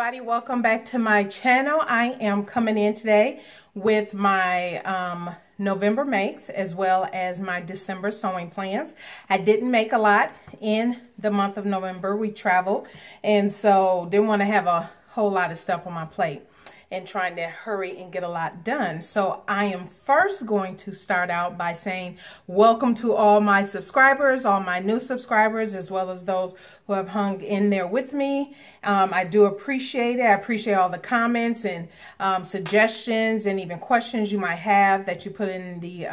everybody, welcome back to my channel. I am coming in today with my November makes as well as my December sewing plans. I didn't make a lot in the month of November. We traveled, and so didn't want to have a whole lot of stuff on my plate and trying to hurry and get a lot done. So I am first going to start out by saying welcome to all my subscribers, all my new subscribers, as well as those who have hung in there with me. I do appreciate it. I appreciate all the comments and suggestions and even questions you might have that you put in the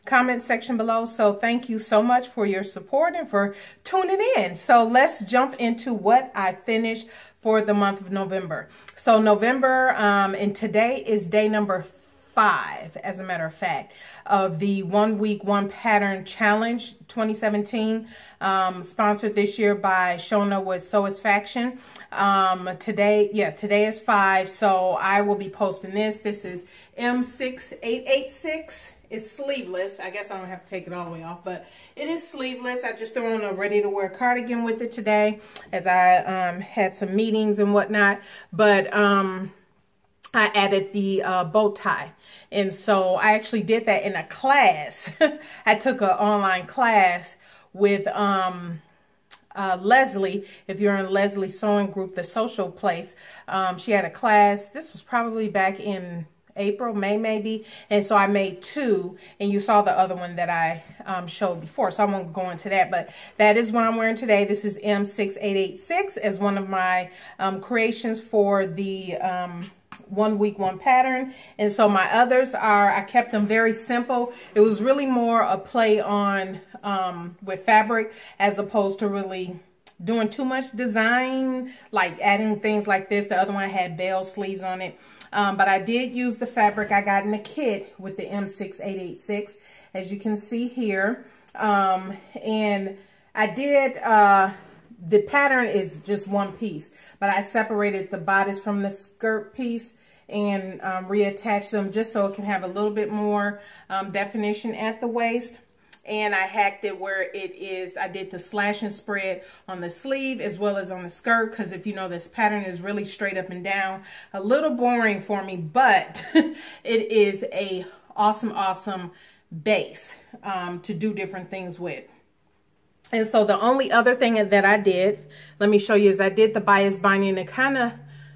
comment section below. So thank you so much for your support and for tuning in. So let's jump into what I finished for the month of November. So November, and today is day number 5, as a matter of fact, of the 1 week, 1 pattern challenge 2017, sponsored this year by Shona with Satisfaction. Today is 5, so I will be posting this. This is M6886. It's sleeveless. I guess I don't have to take it all the way off, but it is sleeveless. I just threw on a ready-to-wear cardigan with it today as I had some meetings and whatnot. But I added the bow tie. And so I actually did that in a class. I took an online class with Leslie. If you're in Leslie's sewing group, the social place, she had a class. This was probably back in April, May maybe, and so I made 2, and you saw the other one that I showed before, so I won't go into that, but that is what I'm wearing today. This is M6886 as one of my creations for the 1 week, 1 pattern. And so my others I kept them very simple. It was really more a play on with fabric as opposed to really doing too much design, like adding things like this. The other one had bell sleeves on it. But I did use the fabric I got in the kit with the M6886, as you can see here. And I did, the pattern is just one piece, but I separated the bodice from the skirt piece and reattached them just so it can have a little bit more definition at the waist. And I hacked it where it is, I did the slash and spread on the sleeve as well as on the skirt, because if you know, this pattern is really straight up and down, a little boring for me, but it is a awesome base to do different things with. And so the only other thing that I did, let me show you, is I did the bias binding to kind of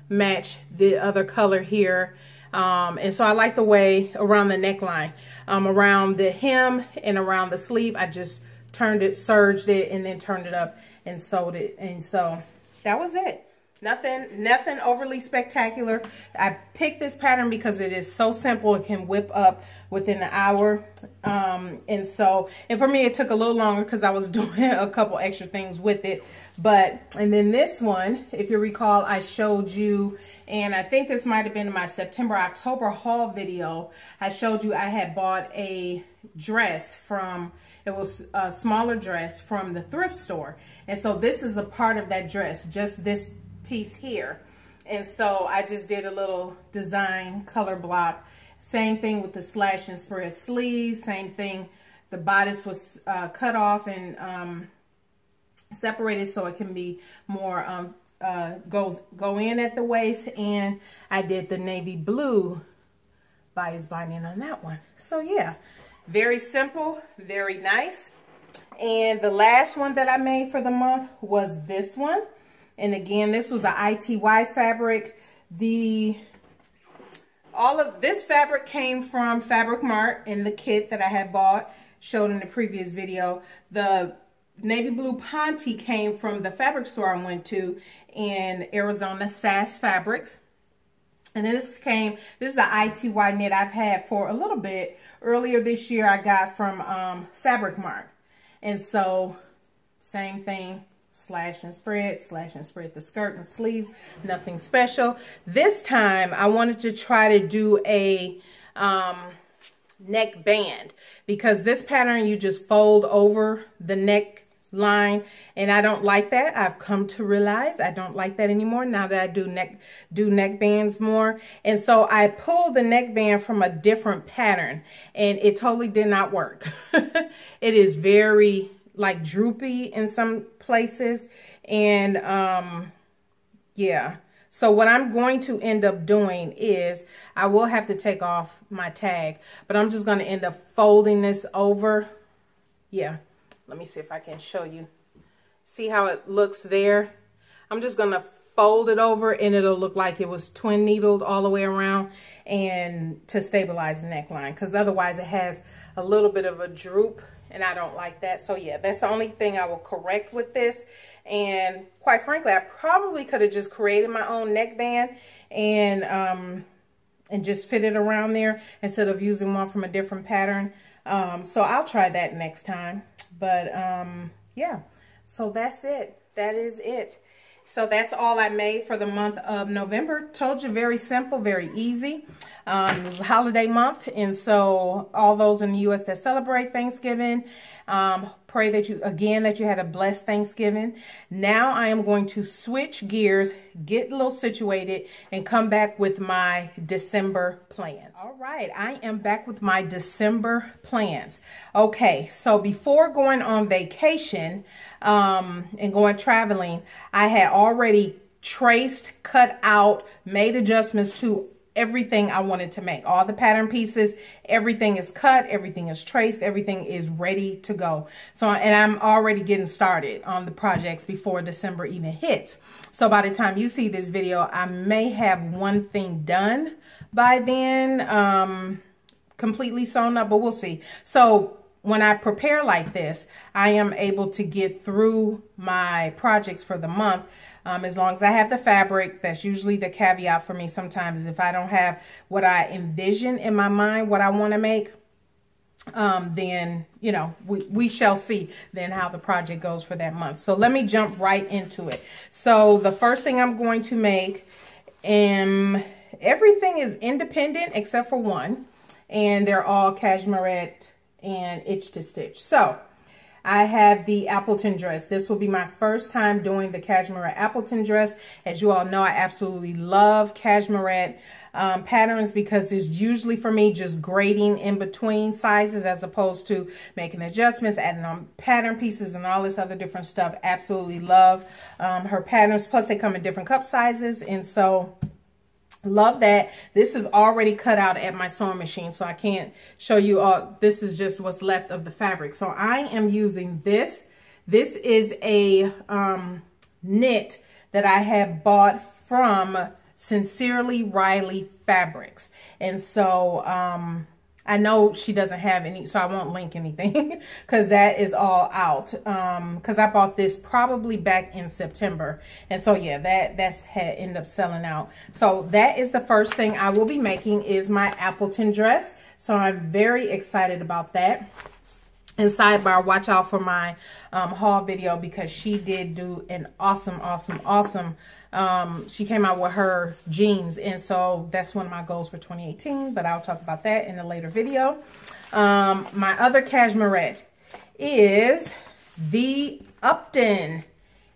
match the other color here. And so I like the way around the neckline, around the hem and around the sleeve, I just turned it, serged it, and then turned it up and sewed it. And so that was it. Nothing overly spectacular. I picked this pattern because it is so simple. It can whip up within an hour. And for me, it took a little longer because I was doing a couple extra things with it. And then this one, if you recall, I showed you, and I think this might have been in my September-October haul video. I showed you I had bought a dress from, it was a smaller dress from the thrift store. And so this is a part of that dress, just this piece here. And so I just did a little design color block. Same thing with the slash and spread sleeve. Same thing. The bodice was cut off and separated so it can be more go in at the waist. And I did the navy blue bias binding on that one. So yeah, very simple, very nice. And the last one that I made for the month was this one. And again, this was an ITY fabric. All of this fabric came from Fabric Mart in the kit that I had bought, showed in the previous video. The navy blue Ponte came from the fabric store I went to in Arizona, SAS Fabrics. And this is an ITY knit I've had for a little bit. Earlier this year, I got from Fabric Mart. And so, same thing. Slash and spread the skirt and sleeves, nothing special. This time I wanted to try to do a neck band, because this pattern you just fold over the neck line, and I don't like that. I've come to realize I don't like that anymore now that I do neck bands more. And so I pulled the neck band from a different pattern, and it totally did not work. It is very like droopy in some places, and yeah, So what I'm going to end up doing is I will have to take off my tag, but I'm just going to end up folding this over. Yeah, let me see if I can show you. See how it looks there? I'm just going to fold it over and it'll look like it was twin needled all the way around, and to stabilize the neckline, because otherwise it has a little bit of a droop and I don't like that. So yeah, that's the only thing I will correct with this. And quite frankly, I probably could have just created my own neckband and just fit it around there instead of using one from a different pattern. So I'll try that next time. But yeah, so that's it. That is it. So that's all I made for the month of November. Told you, very simple, very easy. It was a holiday month, and so all those in the U.S. that celebrate Thanksgiving, pray that you had a blessed Thanksgiving. Now I am going to switch gears, get a little situated, and come back with my December plans. All right, I am back with my December plans. Okay, so before going on vacation and going traveling, I had already traced, cut out, made adjustments to everything I wanted to make. All the pattern pieces, everything is cut, everything is traced, everything is ready to go. So, and I'm already getting started on the projects before December even hits. So by the time you see this video, I may have one thing done by then, completely sewn up, but we'll see. So when I prepare like this, I am able to get through my projects for the month. As long as I have the fabric. That's usually the caveat for me sometimes. If I don't have what I envision in my mind, what I want to make, then, you know, we shall see then how the project goes for that month. So let me jump right into it. So the first thing I'm going to make, everything is independent except for one, and they're all cashmere and itch to stitch. So I have the Appleton dress. This will be my first time doing the cashmere Appleton dress. As you all know, I absolutely love cashmere patterns because it's usually for me just grading in between sizes as opposed to making adjustments, adding on pattern pieces and all this other different stuff. Absolutely love her patterns. Plus they come in different cup sizes, and so love that. This is already cut out at my sewing machine, so I can't show you all. This is just what's left of the fabric. So I am using this. This is a knit that I have bought from Sincerely Riley Fabrics. And so I know she doesn't have any, so I won't link anything because that is all out. Because I bought this probably back in September. And so, yeah, that's had ended up selling out. So that is the first thing I will be making is my Appleton dress. So I'm very excited about that. And sidebar, watch out for my haul video because she did do an awesome she came out with her jeans, and so that's one of my goals for 2018, but I'll talk about that in a later video. My other cashmere is the Upton.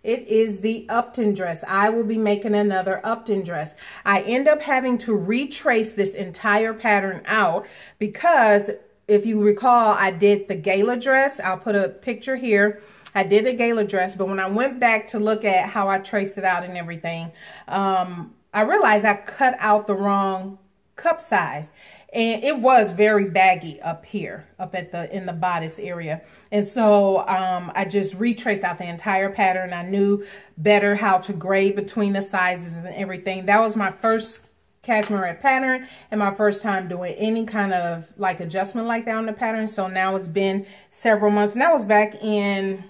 It is the Upton dress. I will be making another Upton dress. I end up having to retrace this entire pattern out because if you recall, I did the gala dress. I'll put a picture here. I did a gala dress, but when I went back to look at how I traced it out and everything, I realized I cut out the wrong cup size. And it was very baggy up here, up at in the bodice area. And so I just retraced out the entire pattern. I knew better how to grade between the sizes and everything. That was my first cashmere pattern and my first time doing any kind of like adjustment like that on the pattern. So now it's been several months, and that was back in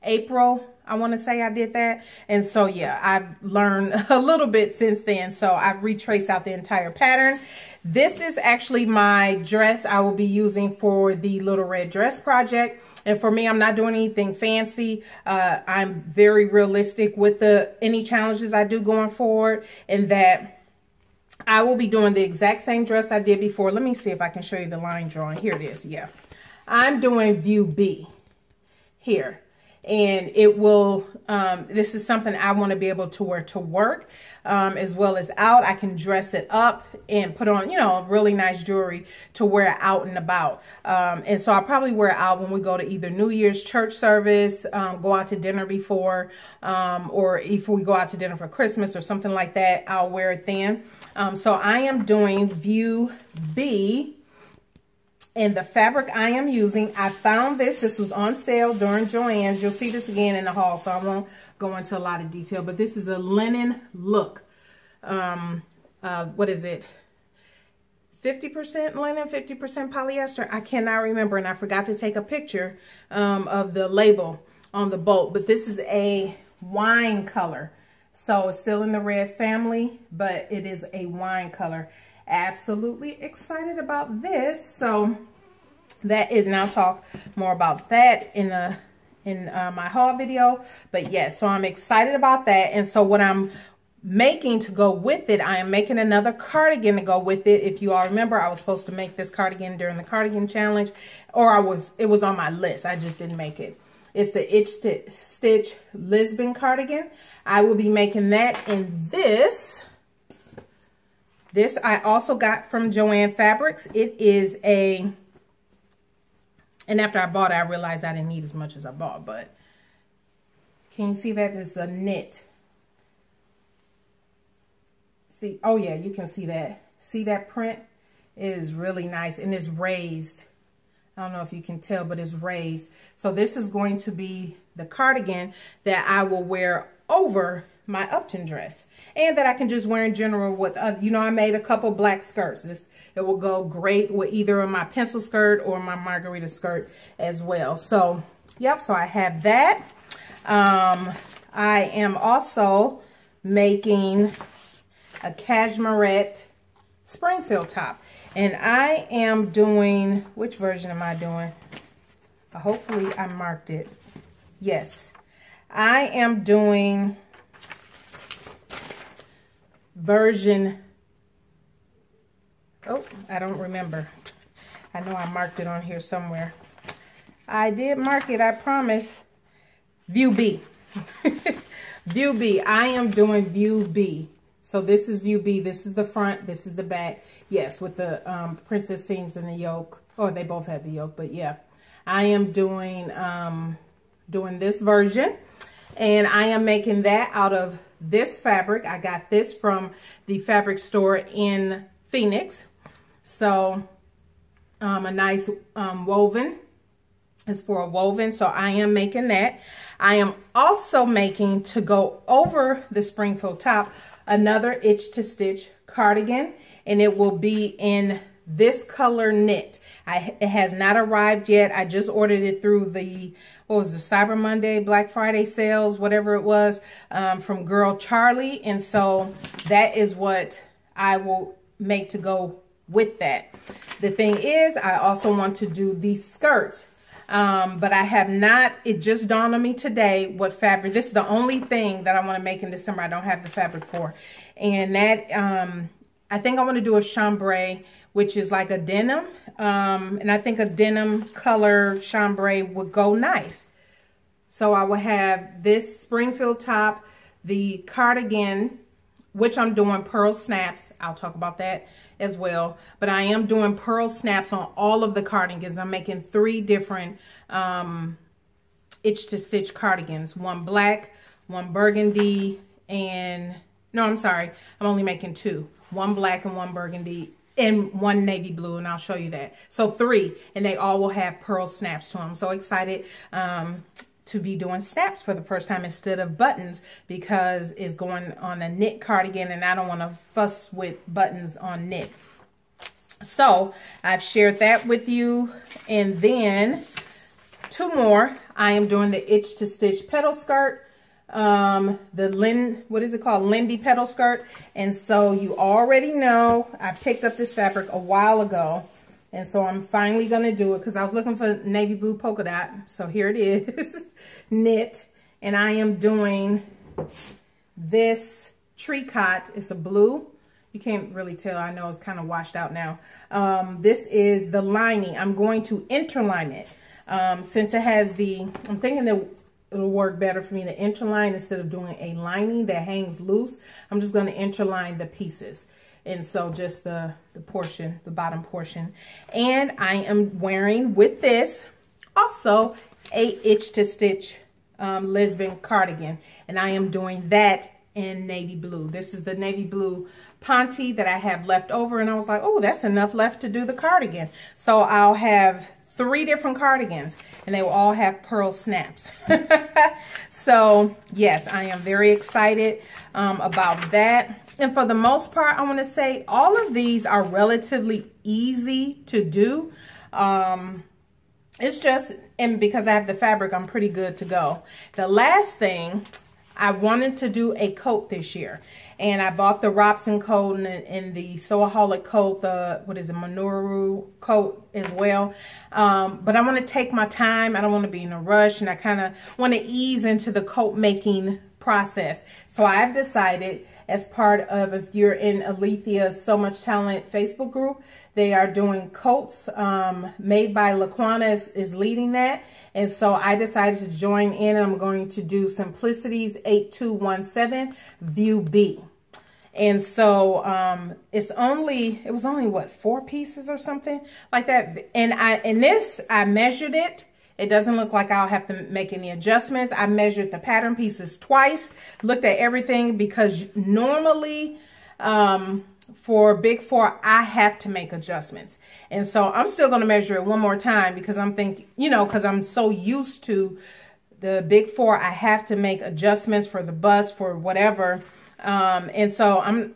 April, I want to say I did that. And so yeah, I've learned a little bit since then. So I've retraced out the entire pattern. This is actually my dress I will be using for the Little Red Dress project. And for me, I'm not doing anything fancy. I'm very realistic with any challenges I do going forward, and that I will be doing the exact same dress I did before. Let me see if I can show you the line drawing. Here it is. Yeah, I'm doing view B here. and it will, this is something I want to be able to wear to work, as well as out. I can dress it up and put on, you know, really nice jewelry to wear out and about. And so I'll probably wear it out when we go to either New Year's church service, go out to dinner before, or if we go out to dinner for Christmas or something like that, I'll wear it then. So I am doing View B. And the fabric I am using, I found this. This was on sale during Joann's. You'll see this again in the haul, so I won't go into a lot of detail. But this is a linen look. What is it? 50% linen, 50% polyester. I cannot remember, and I forgot to take a picture of the label on the boat. But this is a wine color. So it's still in the red family, but it is a wine color. Absolutely excited about this. So that is, and I'll talk more about that in my haul video. But yes, so I'm excited about that. And so what I'm making to go with it, I am making another cardigan to go with it. If you all remember, I was supposed to make this cardigan during the cardigan challenge, or it was on my list. I just didn't make it. It's the Itch to Stitch Lisbon cardigan. I will be making that in this. This I also got from Joann Fabrics. It is a, and after I bought it, I realized I didn't need as much as I bought, but can you see that? This is a knit. See, oh yeah, you can see that. See that print? It is really nice, and it's raised. I don't know if you can tell, but it's raised. So this is going to be the cardigan that I will wear over my Upton dress, and that I can just wear in general with, you know, I made a couple black skirts. It will go great with either my pencil skirt or my margarita skirt as well. So, yep, so I have that. I am also making a cashmerette Springfield top, and I am doing, which version am I doing? Hopefully I marked it. Yes, I am doing version, oh, I don't remember. I know I marked it on here somewhere. I did mark it, I promise. View B. View B. I am doing View B. So this is View B. This is the front. This is the back. Yes, with the princess seams in the yoke. Oh, they both have the yoke, but yeah. I am doing this version. And I am making that out of this fabric. I got this from the fabric store in Phoenix. So a nice woven. It's for a woven. So I am making that. I am also making, to go over the Springfield top, another Itch to Stitch cardigan. And it will be in this color knit. It has not arrived yet. I just ordered it through the, what was the Cyber Monday, Black Friday sales, whatever it was, from Girl Charlie. And so that is what I will make to go with that. The thing is, I also want to do the skirt, but I have not, it just dawned on me today what fabric. This is the only thing that I want to make in December I don't have the fabric for. And that, I think I want to do a chambray, which is like a denim. And I think a denim color chambray would go nice. So I will have this Springfield top, the cardigan, which I'm doing pearl snaps. I'll talk about that as well. But I am doing pearl snaps on all of the cardigans. I'm making 3 different Itch to Stitch cardigans. One black, one burgundy, and no, I'm sorry. I'm only making 2. One black and one burgundy and one navy blue, and I'll show you that. So 3, and they all will have pearl snaps to them. I'm so excited to be doing snaps for the first time instead of buttons, because it's going on a knit cardigan and I don't want to fuss with buttons on knit. So I've shared that with you. And then 2 more. I am doing the Itch to Stitch petal skirt. What is it called? Lindy petal skirt. And so you already know I picked up this fabric a while ago. And so I'm finally going to do it because I was looking for navy blue polka dot. So here it is, knit. And I am doing this tricot. It's a blue. You can't really tell. I know it's kind of washed out now. This is the lining. I'm going to interline it. Since it has the, I'm thinking that it'll work better for me to interline instead of doing a lining that hangs loose. I'm just going to interline the pieces. And so just the portion, the bottom portion. And I am wearing with this also a itch to stitch Lisbon cardigan. And I am doing that in navy blue. This is the navy blue Ponte that I have left over. And I was like, oh, that's enough left to do the cardigan. So I'll have 3 different cardigans and they will all have pearl snaps. So yes, I am very excited about that. And for the most part, I want to say all of these are relatively easy to do. It's just, and because I have the fabric, I'm pretty good to go. The last thing, I wanted to do a coat this year. And I bought the Robson coat and the Sewaholic coat, the, what is it, Manoru coat as well. But I want to take my time. I don't want to be in a rush. And I kind of want to ease into the coat making process. So I've decided, as part of, if you're in Alethea's So Much Talent Facebook group, they are doing coats made by Laquana is leading that. And so I decided to join in, and I'm going to do Simplicity's 8217 View B. And so it was only what, 4 pieces or something like that. And I measured it. It doesn't look like I'll have to make any adjustments. I measured the pattern pieces twice, looked at everything, because normally for Big 4, I have to make adjustments. And so I'm still going to measure it one more time, because I'm thinking, you know, because I'm so used to the Big 4, I have to make adjustments for the bust, for whatever. And so I'm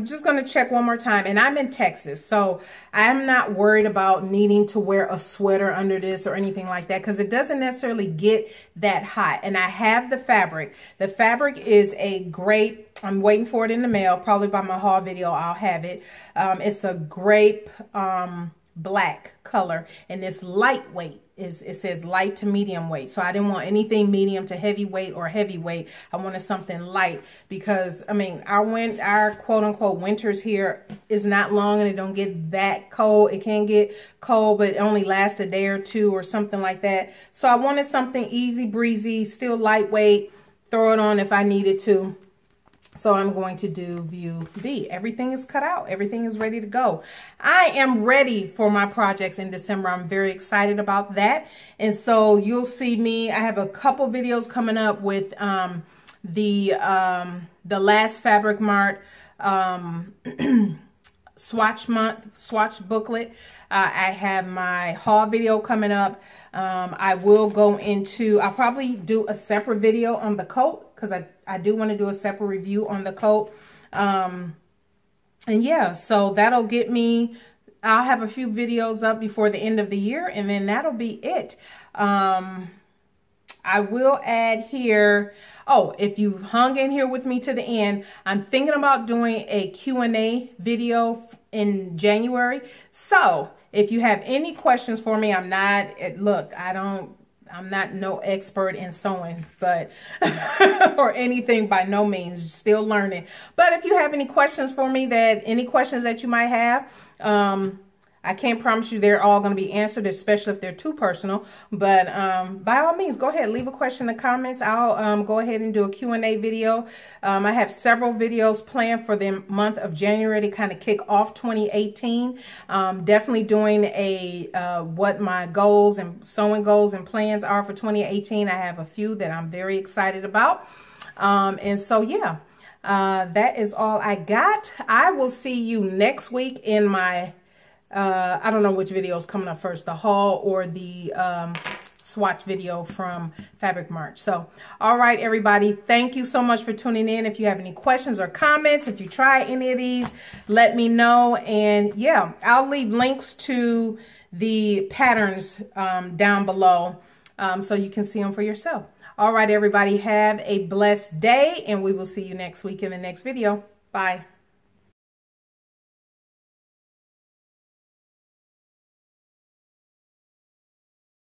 just going to check one more time. And I'm in Texas, so I'm not worried about needing to wear a sweater under this or anything like that, because it doesn't necessarily get that hot. And I have the fabric. The fabric is a great, I'm waiting for it in the mail. Probably by my haul video, I'll have it. It's a grape black color, and it's lightweight. It says light to medium weight. So I didn't want anything medium to heavyweight or heavyweight. I wanted something light, because I mean, our quote unquote winters here is not long, and it don't get that cold. It can get cold, but it only lasts a day or 2 or something like that. So I wanted something easy breezy, still lightweight, throw it on if I needed to. So I'm going to do View B. Everything is cut out. Everything is ready to go. I am ready for my projects in December. I'm very excited about that. And so you'll see me. I have a couple videos coming up with the last Fabric Mart swatch booklet. I have my haul video coming up. I will go into, I'll probably do a separate video on the coat, because I do want to do a separate review on the coat. And yeah, so that'll get me, I'll have a few videos up before the end of the year, and then that'll be it. I will add here, oh, if you've hung in here with me to the end, I'm thinking about doing a Q&A video in January. So if you have any questions for me, I'm not no expert in sewing, but or anything, by no means, still learning. But if you have any questions for me, any questions that you might have, I can't promise you they're all going to be answered, especially if they're too personal. But by all means, go ahead, leave a question in the comments. I'll go ahead and do a Q&A video. I have several videos planned for the month of January to kind of kick off 2018. Definitely doing what my goals and sewing goals and plans are for 2018. I have a few that I'm very excited about. And so, yeah, that is all I got. I will see you next week in my I don't know which video is coming up first, the haul or the swatch video from Fabric Mart. So, all right, everybody, thank you so much for tuning in. If you have any questions or comments, if you try any of these, let me know. And yeah, I'll leave links to the patterns down below so you can see them for yourself. All right, everybody, have a blessed day, and we will see you next week in the next video. Bye.